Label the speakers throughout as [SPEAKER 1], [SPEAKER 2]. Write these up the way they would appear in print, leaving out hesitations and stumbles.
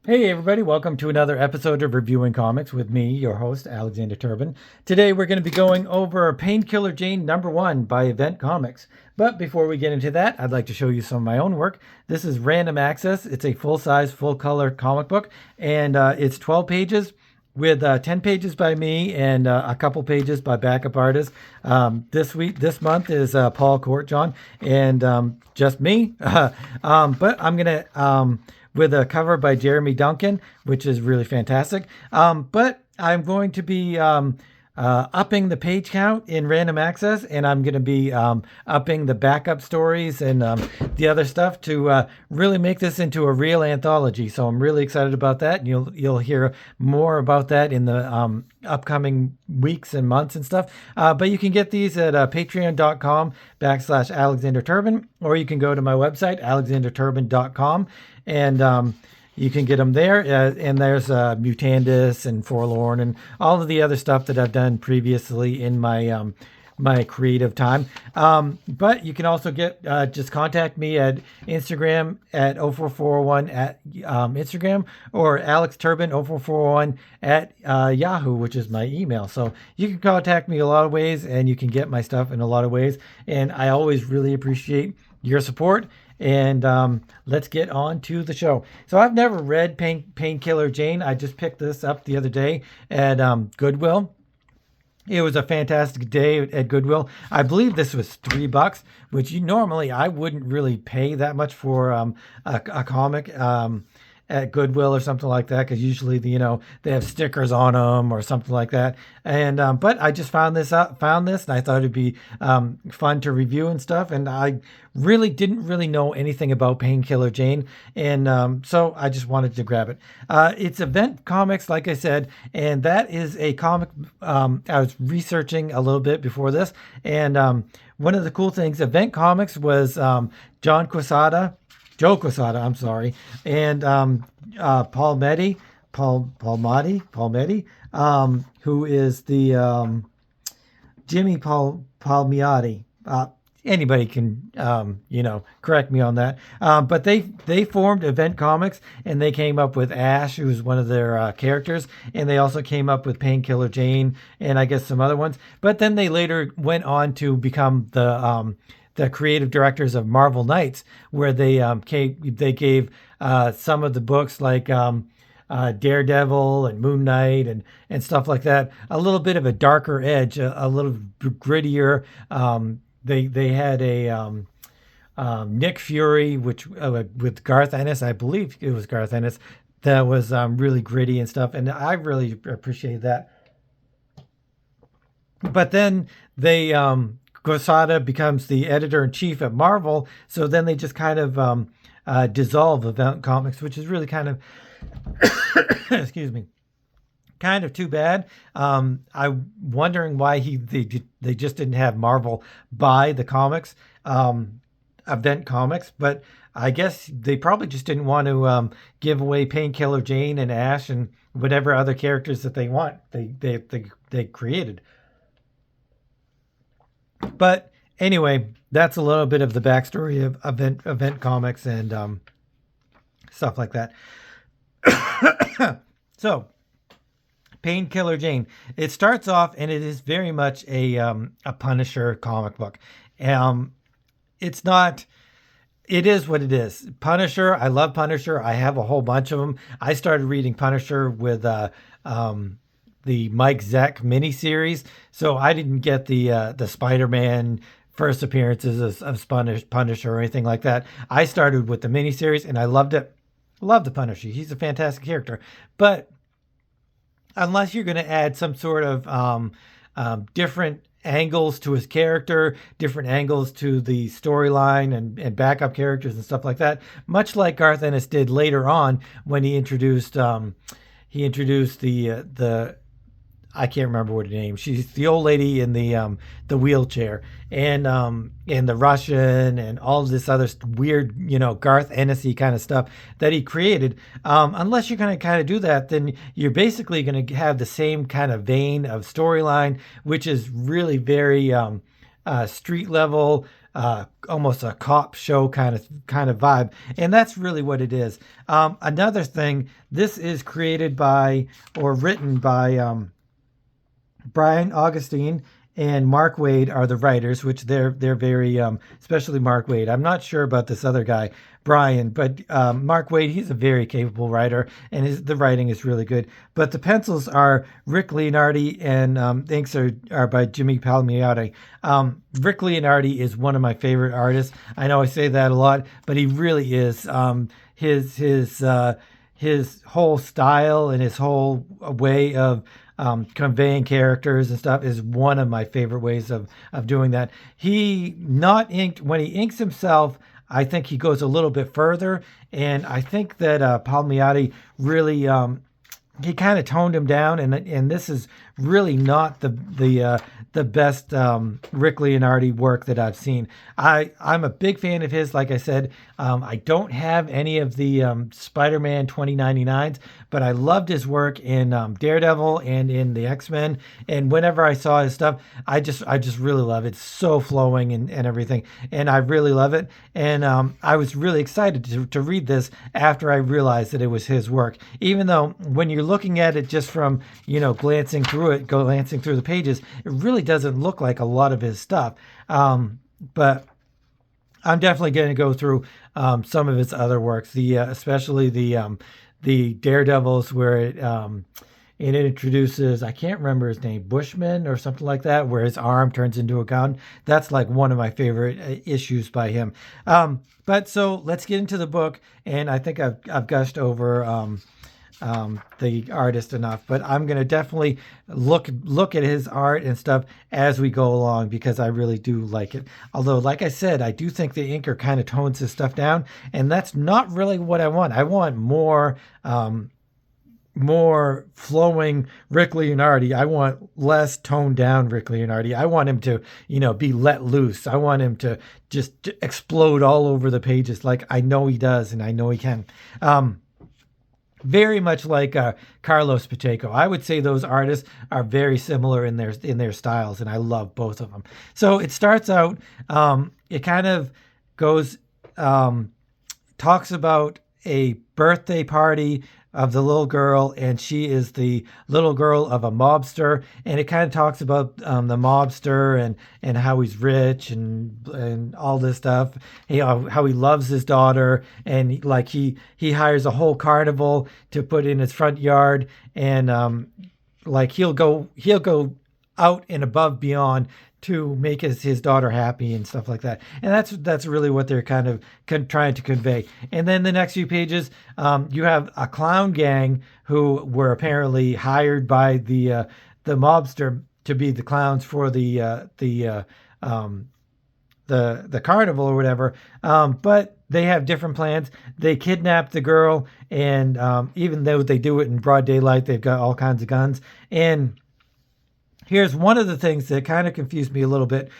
[SPEAKER 1] Hey everybody, welcome to another episode of Reviewing Comics with me, your host, Alexander Turbin. Today we're going to be going over Painkiller Jane #1 by Event Comics. But before we get into that, I'd like to show you some of my own work. This is Random Access. It's a full-size, full-color comic book, and it's 12 pages with 10 pages by me and a couple pages by backup artists. This month is Paul Courtjohn and just me. But I'm going to... with a cover by Jeremy Duncan, which is really fantastic. But I'm going to be upping the page count in Random Access, and I'm going to be upping the backup stories and the other stuff to really make this into a real anthology. So I'm really excited about that, and you'll hear more about that in the upcoming weeks and months and stuff. But you can get these at patreon.com/Alexander Turbin, or you can go to my website, alexanderturbin.com, and you can get them there. And there's Mutandis and Forlorn and all of the other stuff that I've done previously in my my creative time. But you can also get just contact me at Instagram at 04401 at Instagram, or AlexTurbin04401 at Yahoo, which is my email. So you can contact me a lot of ways, and you can get my stuff in a lot of ways. And I always really appreciate your support. And let's get on to the show. So I've never read Painkiller Jane. I just picked this up the other day at Goodwill. It was a fantastic day at Goodwill. I believe this was $3, which normally I wouldn't really pay that much for a comic at Goodwill or something like that, because usually they have stickers on them or something like that. And but I just found this, and I thought it'd be fun to review and stuff. And I really didn't know anything about Painkiller Jane, and so I just wanted to grab it. It's Event Comics, like I said, and that is a comic. I was researching a little bit before this, and one of the cool things, Event Comics was Joe Quesada, I'm sorry, and Paul Palmiotti, who is the Jimmy Palmiotti. Anybody can, correct me on that. But they formed Event Comics, and they came up with Ash, who was one of their characters, and they also came up with Painkiller Jane, and I guess some other ones. But then they later went on to become the creative directors of Marvel Knights, where they gave some of the books like Daredevil and Moon Knight and stuff like that a little bit of a darker edge, a little grittier. They had a Nick Fury, which with Garth Ennis, I believe it was Garth Ennis, that was really gritty and stuff, and I really appreciate that. But then they Quesada becomes the editor-in-chief at Marvel, so then they just kind of dissolve Event Comics, which is really kind of, excuse me, kind of too bad. I'm wondering why they just didn't have Marvel buy the comics, Event Comics, but I guess they probably just didn't want to give away Painkiller Jane and Ash and whatever other characters that they want. They created. But anyway, that's a little bit of the backstory of Event Comics and stuff like that. So, Painkiller Jane. It starts off, and it is very much a Punisher comic book. It's not. It is what it is. Punisher. I love Punisher. I have a whole bunch of them. I started reading Punisher with the Mike Zeck miniseries, so I didn't get the Spider-Man first appearances of Punisher or anything like that. I started with the miniseries, and I loved it. Love the Punisher. He's a fantastic character, but unless you're going to add some sort of different angles to his character, different angles to the storyline and backup characters and stuff like that, much like Garth Ennis did later on when he introduced the I can't remember what her name. She's the old lady in the wheelchair, and the Russian and all of this other weird, Garth Ennis-y kind of stuff that he created. Unless you're going to kind of do that, then you're basically going to have the same kind of vein of storyline, which is really very street level, almost a cop show kind of vibe, and that's really what it is. Another thing, this is created by or written by Brian Augustine and Mark Waid are the writers, which they're very especially Mark Waid. I'm not sure about this other guy, Brian, but Mark Waid, he's a very capable writer, and the writing is really good. But the pencils are Rick Leonardi, and the inks are by Jimmy Palmiotti. Rick Leonardi is one of my favorite artists. I know I say that a lot, but he really is. His whole style and his whole way of conveying characters and stuff is one of my favorite ways of doing that. He not inked when he inks himself. I think he goes a little bit further, and I think that Palmiotti really he kind of toned him down, and this is really not the best Rick Leonardi work that I've seen. I'm a big fan of his. Like I said, I don't have any of the Spider-Man 2099s, but I loved his work in Daredevil and in the X-Men. And whenever I saw his stuff, I just really love it. It's so flowing and everything, and I really love it. And I was really excited to read this after I realized that it was his work. Even though when you're looking at it just from glancing through the pages, it really doesn't look like a lot of his stuff. But I'm definitely going to go through some of his other works, especially the Daredevils, where it introduces, I can't remember his name, Bushman or something like that, where his arm turns into a gun. That's like one of my favorite issues by him. But so let's get into the book, and I think I've gushed over the artist enough, but I'm going to definitely look at his art and stuff as we go along, because I really do like it. Although, like I said, I do think the inker kind of tones his stuff down, and that's not really what I want. I want more flowing Rick Leonardi. I want less toned down Rick Leonardi. I want him to, be let loose. I want him to just explode all over the pages like I know he does, and I know he can. Very much like Carlos Pacheco. I would say those artists are very similar in their styles, and I love both of them. So it starts out, it kind of goes, talks about a birthday party of the little girl, and she is the little girl of a mobster, and it kind of talks about the mobster and how he's rich and all this stuff, how he loves his daughter, and like he hires a whole carnival to put in his front yard, and like he'll go out and above beyond to make his daughter happy and stuff like that. And that's really what they're kind of trying to convey. And then the next few pages, you have a clown gang who were apparently hired by the mobster to be the clowns for the carnival or whatever. But they have different plans. They kidnap the girl, and even though they do it in broad daylight, they've got all kinds of guns. And here's one of the things that kind of confused me a little bit,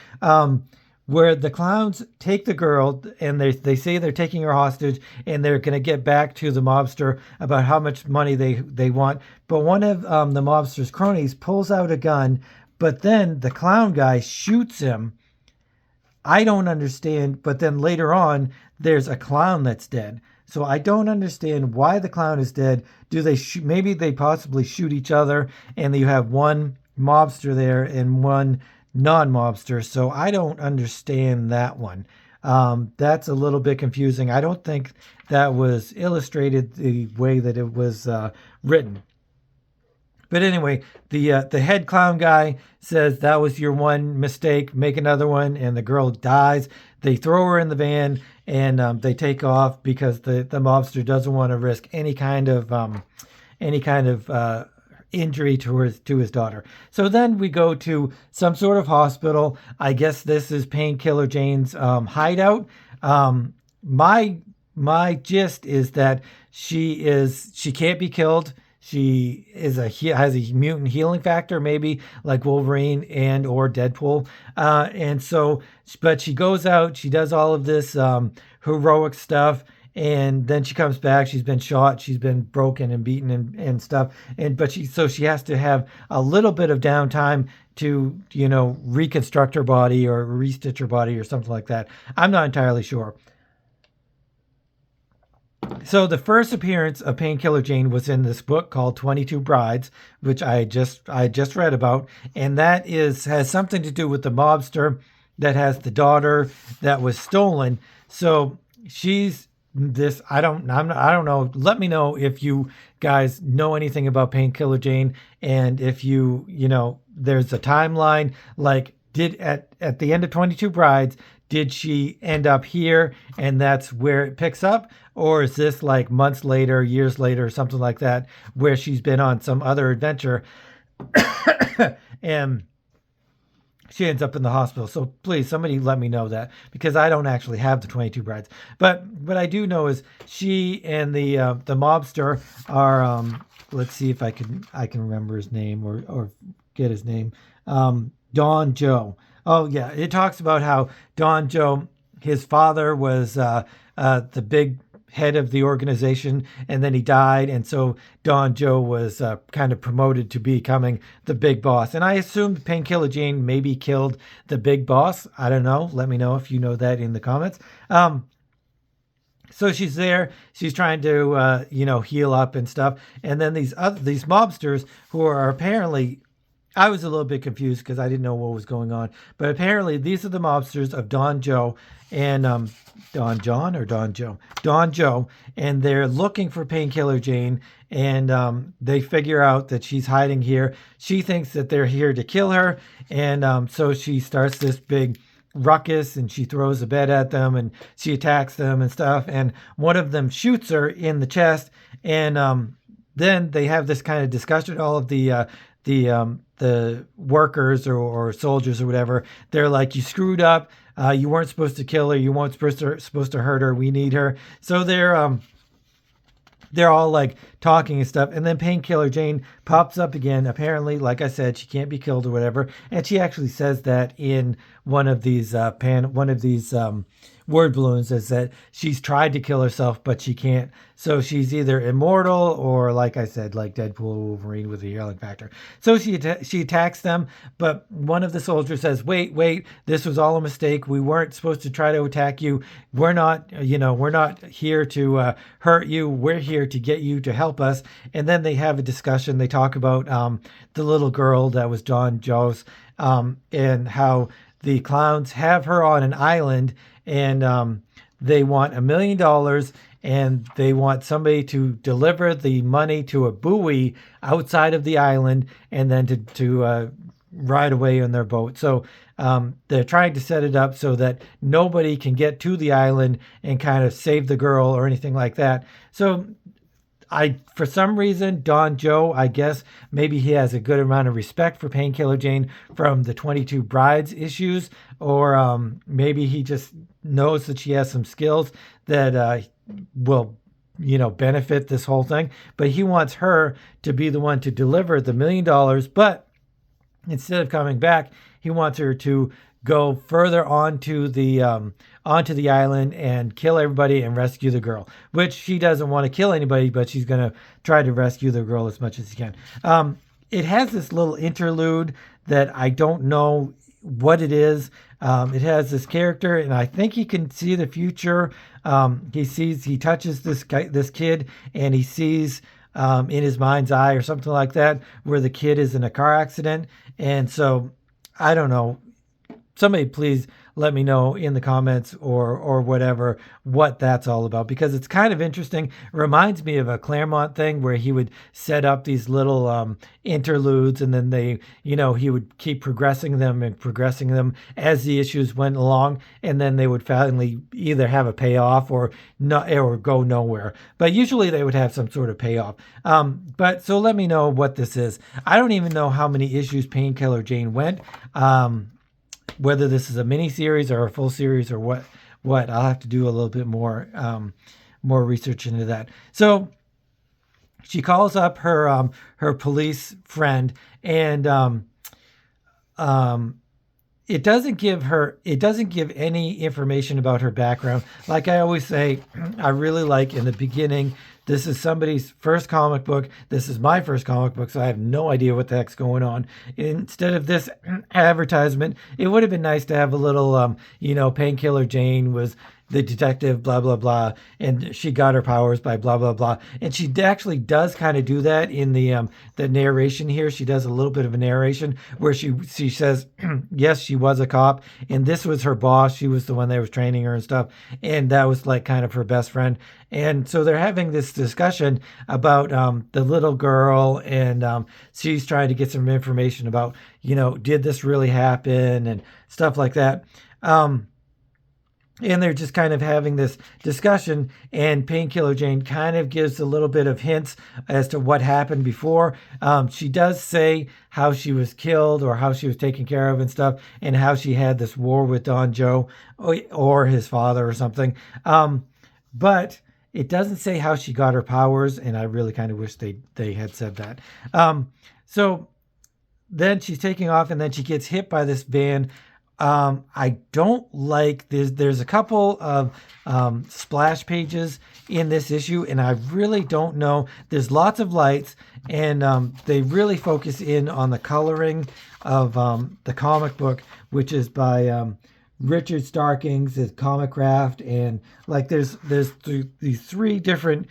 [SPEAKER 1] where the clowns take the girl, and they say they're taking her hostage, and they're going to get back to the mobster about how much money they want. But one of the mobster's cronies pulls out a gun, but then the clown guy shoots him. I don't understand, but then later on, there's a clown that's dead. So I don't understand why the clown is dead. Do they maybe they possibly shoot each other, and you have one mobster there and one non-mobster, so I don't understand that one. That's a little bit confusing. I don't think that was illustrated the way that it was written. But anyway, the head clown guy says that was your one mistake, make another one, and the girl dies. They throw her in the van, and they take off because the mobster doesn't want to risk any kind of injury to his daughter. So then we go to some sort of hospital. I guess this is Painkiller Jane's hideout. My gist is that she can't be killed. She has a mutant healing factor, maybe like Wolverine and or Deadpool. And so, but she goes out, she does all of this heroic stuff, and then she comes back. She's been shot, she's been broken and beaten and stuff, but she has to have a little bit of downtime to reconstruct her body or restitch her body or something like that. I'm not entirely sure. So the first appearance of Painkiller Jane was in this book called 22 Brides, which I just read about, and that has something to do with the mobster that has the daughter that was stolen. So she's this. I don't know. Let me know if you guys know anything about Painkiller Jane, and if there's a timeline. Like, did at the end of 22 Brides, did she end up here and that's where it picks up? Or is this like months later, years later, something like that, where she's been on some other adventure and she ends up in the hospital? So please, somebody let me know that, because I don't actually have the 22 Brides. But what I do know is she and the mobster are, let's see if I can remember his name or get his name. Don Joe. Oh yeah, it talks about how Don Joe, his father was the big head of the organization, and then he died, and so Don Joe was kind of promoted to becoming the big boss. And I assume Painkiller Jane maybe killed the big boss. I don't know. Let me know if you know that in the comments. So she's there. She's trying to heal up and stuff, and then these mobsters who are apparently, I was a little bit confused because I didn't know what was going on. But apparently these are the mobsters of Don Joe and Don John or Don Joe? Don Joe. And they're looking for Painkiller Jane. And they figure out that she's hiding here. She thinks that they're here to kill her. And so she starts this big ruckus, and she throws a bed at them, and she attacks them and stuff. And one of them shoots her in the chest. And then they have this kind of discussion. All of the workers or soldiers or whatever, they're like, you screwed up. You weren't supposed to kill her. You weren't supposed to hurt her. We need her. So they're all like talking and stuff. And then Painkiller Jane pops up again. Apparently, like I said, she can't be killed or whatever. And she actually says that in one of these word balloons, is that she's tried to kill herself, but she can't. So she's either immortal or, like I said, like Deadpool or Wolverine with a yearling factor. So she attacks them, but one of the soldiers says, wait, this was all a mistake. We weren't supposed to try to attack you. We're not here to hurt you. We're here to get you to help us. And then they have a discussion. They talk about the little girl that was Don Joe's, and how the clowns have her on an island, and they want $1 million, and they want somebody to deliver the money to a buoy outside of the island, and then to ride away on their boat. So they're trying to set it up so that nobody can get to the island and kind of save the girl or anything like that. So for some reason, Don Joe, I guess maybe he has a good amount of respect for Painkiller Jane from the 22 Brides issues, or maybe he just knows that she has some skills that will, benefit this whole thing. But he wants her to be the one to deliver the $1 million. But instead of coming back, he wants her to go further onto the island and kill everybody and rescue the girl, which she doesn't want to kill anybody, but she's going to try to rescue the girl as much as she can. It has this little interlude that I don't know what it is. It has this character, and I think he can see the future. He touches this kid, and he sees in his mind's eye or something like that, where the kid is in a car accident. And so I don't know. Somebody please let me know in the comments or whatever what that's all about, because it's kind of interesting. It reminds me of a Claremont thing where he would set up these little interludes, and then he would keep progressing them as the issues went along, and then they would finally either have a payoff or not, or go nowhere. But usually they would have some sort of payoff. But so let me know what this is. I don't even know how many issues Painkiller Jane went. Whether this is a mini series or a full series or what I'll have to do a little bit more research into that. So she calls up her police friend, and it doesn't give any information about her background. Like I always say, I really like in the beginning, this is somebody's first comic book. This is my first comic book, so I have no idea what the heck's going on. Instead of this advertisement, it would have been nice to have a little, Painkiller Jane was the detective, blah, blah, blah, and she got her powers by blah, blah, blah. And she actually does kind of do that in the narration here. She does a little bit of a narration where she says, yes, she was a cop, and this was her boss. She was the one that was training her and stuff, and that was like kind of her best friend. And so they're having this discussion about the little girl, and she's trying to get some information about, did this really happen and stuff like that. And they're just kind of having this discussion, and Painkiller Jane kind of gives a little bit of hints as to what happened before. She does say how she was killed or how she was taken care of and stuff, and how she had this war with Don Joe or his father or something. But it doesn't say how she got her powers, and I really kind of wish they had said that. So then she's taking off, and then she gets hit by this van. I don't like this. There's a couple of splash pages in this issue, and I really don't know. There's lots of lights, and they really focus in on the coloring of the comic book, which is by Richard Starkings, his Comic Craft, and like there's these three different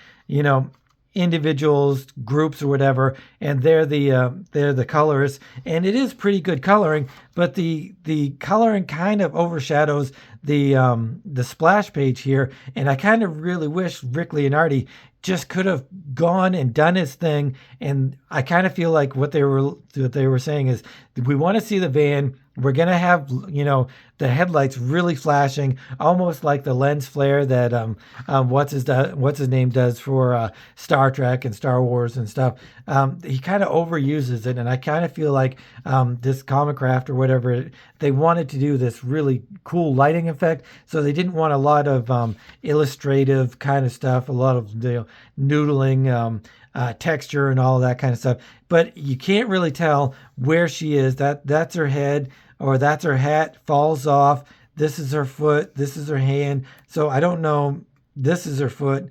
[SPEAKER 1] individuals, groups or whatever, and they're the colorists, and it is pretty good coloring, but the coloring kind of overshadows the splash page here, and I kind of really wish Rick Leonardi just could have gone and done his thing. And I kind of feel like what they were saying is, we want to see the van. We're going to have, the headlights really flashing, almost like the lens flare that what's his name does for Star Trek and Star Wars and stuff. He kind of overuses it, and I kind of feel like this Comic Craft or whatever, they wanted to do this really cool lighting effect, so they didn't want a lot of illustrative kind of stuff, a lot of noodling texture and all that kind of stuff. But you can't really tell where she is. That's her head, or that's her hat falls off. This is her foot. This is her hand. So I don't know. This is her foot.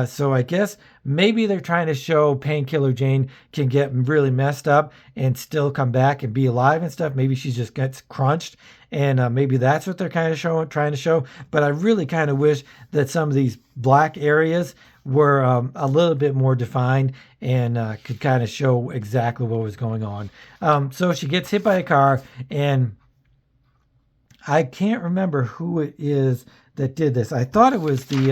[SPEAKER 1] So I guess maybe they're trying to show Painkiller Jane can get really messed up and still come back and be alive and stuff. Maybe she just gets crunched, and maybe that's what they're kind of trying to show. But I really kind of wish that some of these black areas were a little bit more defined and could kind of show exactly what was going on. So she gets hit by a car, and I can't remember who it is that did this. I thought it was this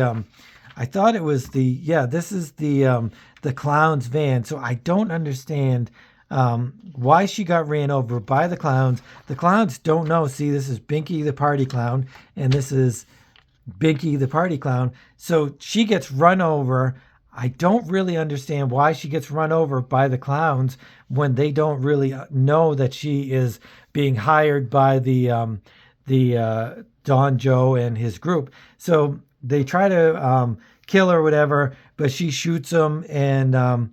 [SPEAKER 1] is the clown's van. So I don't understand why she got ran over by the clowns. The clowns don't know. See, this is Binky the party clown, and this is Binky the party clown. So she gets run over. I don't really understand why she gets run over by the clowns when they don't really know that she is being hired by the Don Joe and his group. So they try to kill her or whatever, but she shoots them, and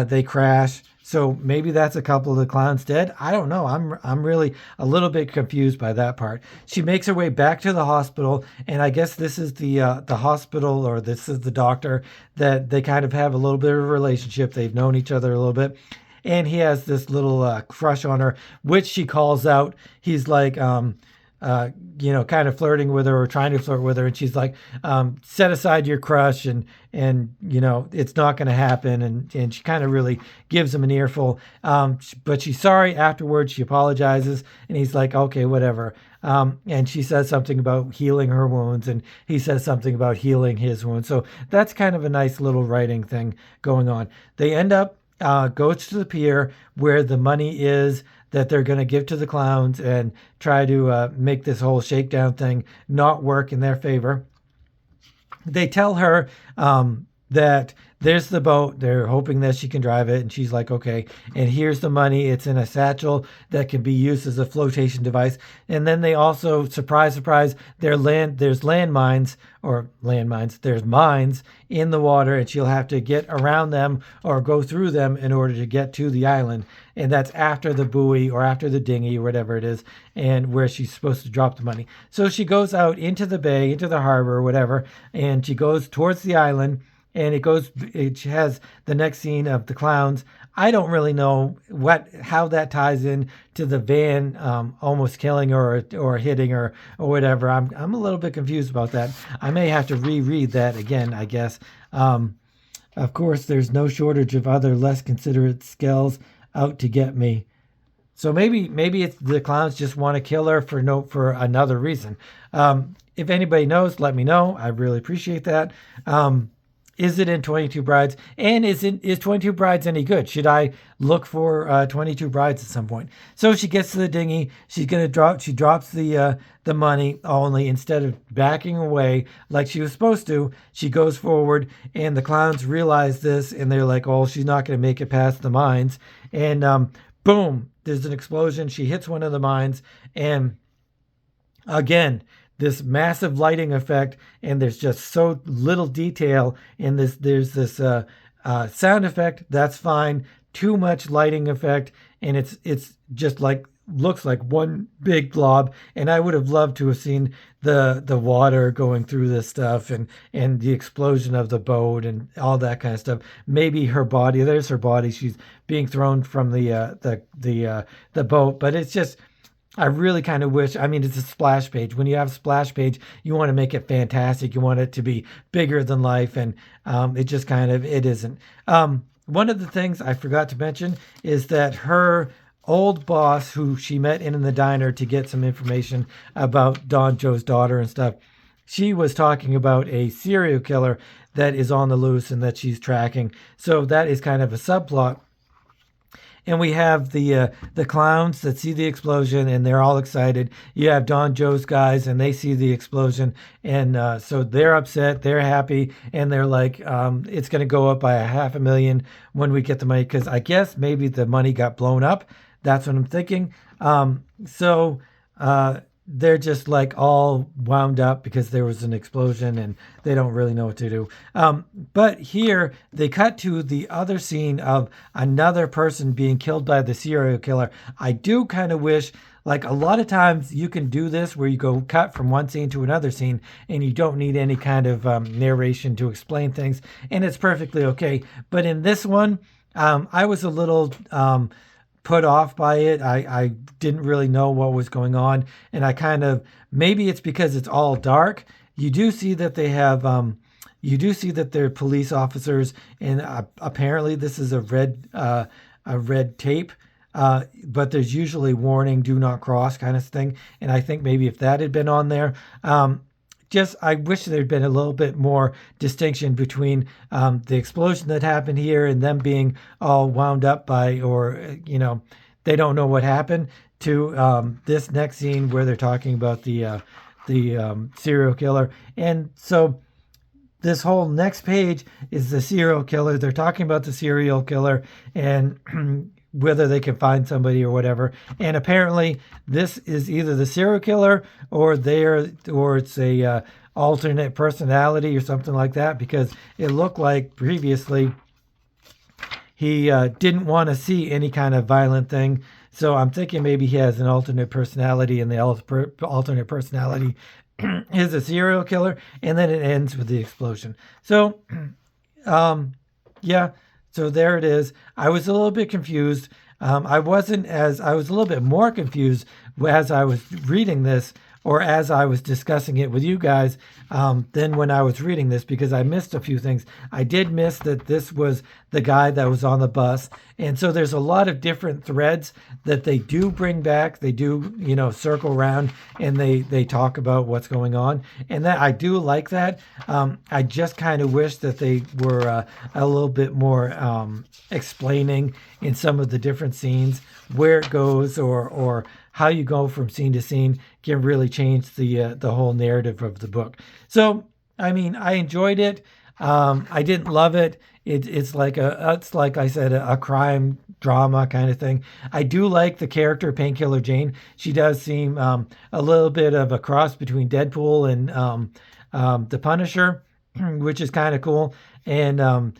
[SPEAKER 1] they crash. So maybe that's a couple of the clowns dead. I don't know. I'm really a little bit confused by that part. She makes her way back to the hospital, and I guess this is the hospital, or this is the doctor that they kind of have a little bit of a relationship. They've known each other a little bit, and he has this little crush on her, which she calls out. He's like, kind of flirting with her or trying to flirt with her. And she's like, set aside your crush, and it's not going to happen. And she kind of really gives him an earful. But she's sorry afterwards. She apologizes, and he's like, okay, whatever. And she says something about healing her wounds, and he says something about healing his wounds. So that's kind of a nice little writing thing going on. They end up, goes to the pier where the money is that they're going to give to the clowns, and try to make this whole shakedown thing not work in their favor. They tell her that there's the boat. They're hoping that she can drive it, and she's like, okay. And here's the money. It's in a satchel that can be used as a flotation device. And then they also, surprise, surprise, there's landmines or landmines. There's mines in the water, and she'll have to get around them or go through them in order to get to the island. And that's after the buoy or after the dinghy or whatever it is, and where she's supposed to drop the money. So she goes out into the bay, into the harbor or whatever, and she goes towards the island. And it has the next scene of the clowns. I don't really know how that ties in to the van almost killing her or hitting her or whatever. I'm a little bit confused about that. I may have to reread that again, I guess. Of course, there's no shortage of other less considerate skells out to get me. So maybe it's the clowns just want to kill her for another reason. If anybody knows, let me know. I really appreciate that. Is it in 22 Brides? And is 22 Brides any good? Should I look for 22 Brides at some point? So she gets to the dinghy. She drops the money, only instead of backing away like she was supposed to, she goes forward, and the clowns realize this, and they're like, oh, she's not going to make it past the mines. And boom, there's an explosion. She hits one of the mines, and again, this massive lighting effect, and there's just so little detail in this. There's this sound effect, that's fine. Too much lighting effect, and it's just like looks like one big blob. And I would have loved to have seen the water going through this stuff and the explosion of the boat and all that kind of stuff. Maybe her body. There's her body. She's being thrown from the boat, but it's just. I really kind of wish, it's a splash page. When you have a splash page, you want to make it fantastic. You want it to be bigger than life, and it just it isn't. One of the things I forgot to mention is that her old boss, who she met in the diner to get some information about Don Joe's daughter and stuff, she was talking about a serial killer that is on the loose and that she's tracking. So that is kind of a subplot. And we have the clowns that see the explosion, and they're all excited. You have Don Joe's guys, and they see the explosion, and so they're upset, they're happy, and they're like, it's going to go up by $500,000 when we get the money, because I guess maybe the money got blown up. That's what I'm thinking. So they're just like all wound up because there was an explosion and they don't really know what to do. But here they cut to the other scene of another person being killed by the serial killer. I do kind of wish, like a lot of times you can do this where you go cut from one scene to another scene and you don't need any kind of narration to explain things, and it's perfectly okay. But in this one, I was a little put off by it. I didn't really know what was going on, and I kind of, maybe it's because it's all dark. You do see that they have they're police officers, and apparently this is a red tape, but there's usually warning, do not cross kind of thing, and I think maybe if that had been on there, I wish there'd been a little bit more distinction between the explosion that happened here and them being all wound up by, or, they don't know what happened, to this next scene where they're talking about the serial killer. And so this whole next page is the serial killer. They're talking about the serial killer and whether they can find somebody or whatever. And apparently this is either the serial killer or it's a alternate personality or something like that, because it looked like previously he didn't want to see any kind of violent thing. So I'm thinking maybe he has an alternate personality, and the alternate personality is a serial killer, and then it ends with the explosion. So, yeah. So there it is. I was a little bit confused. I was a little bit more confused as I was reading this, or as I was discussing it with you guys, than when I was reading this, because I missed a few things. I did miss that this was the guy that was on the bus. And so there's a lot of different threads that they do bring back. They do, circle around, and they talk about what's going on. And that I do like that. I just kind of wish that they were a little bit more explaining in some of the different scenes where it goes, or how you go from scene to scene can really change the whole narrative of the book. So, I enjoyed it. I didn't love it. It's like I said, a crime drama kind of thing. I do like the character Painkiller Jane. She does seem a little bit of a cross between Deadpool and the Punisher, which is kind of cool. And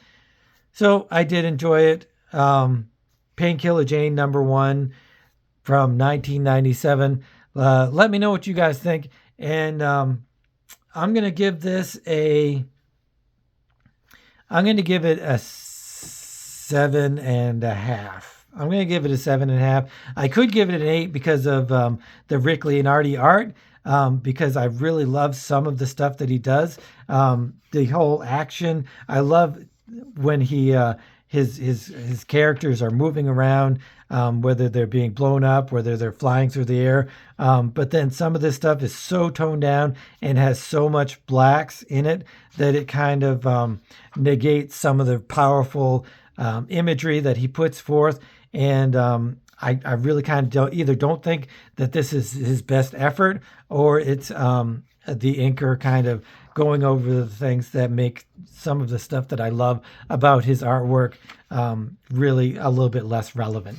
[SPEAKER 1] so I did enjoy it. Painkiller Jane #1 from 1997. Let me know what you guys think. And I'm gonna give this a. I'm going to give it a 7.5. I'm going to give it a 7.5. I could give it an 8 because of the Rick Leonardi art, because I really love some of the stuff that he does. The whole action. I love when he his characters are moving around, whether they're being blown up, whether they're flying through the air. But then some of this stuff is so toned down and has so much blacks in it that it kind of negates some of the powerful imagery that he puts forth. And I really kind of don't think that this is his best effort, or it's the inker kind of going over the things that make some of the stuff that I love about his artwork really a little bit less relevant.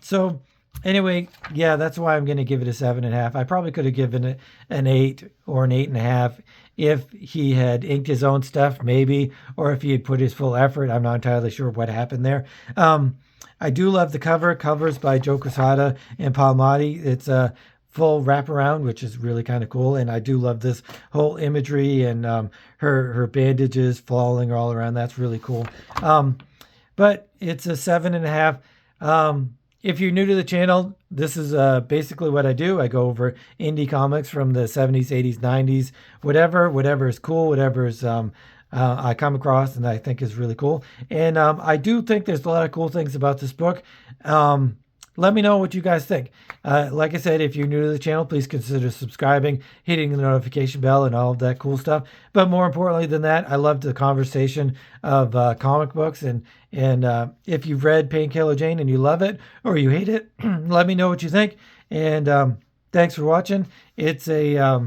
[SPEAKER 1] So anyway, yeah, that's why I'm going to give it a 7.5. I probably could have given it an 8 or an 8.5 if he had inked his own stuff, maybe, or if he had put his full effort. I'm not entirely sure what happened there. I do love the cover. Covers by Joe Quesada and Paul Mahdi. It's a full wraparound, which is really kind of cool. And I do love this whole imagery and her bandages falling all around. That's really cool. But it's a 7.5. If you're new to the channel, this is basically what I do. I go over indie comics from the 70s, 80s, 90s, whatever is cool, whatever is I come across and I think is really cool. And I do think there's a lot of cool things about this book. Let me know what you guys think. Like I said, if you're new to the channel, please consider subscribing, hitting the notification bell, and all of that cool stuff. But more importantly than that, I love the conversation of comic books. And if you've read Painkiller Jane and you love it or you hate it, let me know what you think. And thanks for watching. It's a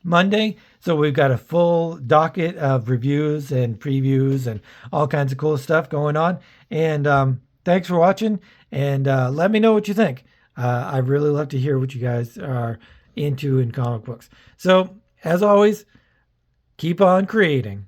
[SPEAKER 1] Monday, so we've got a full docket of reviews and previews and all kinds of cool stuff going on. And thanks for watching. And let me know what you think. I really love to hear what you guys are into in comic books. So, as always, keep on creating.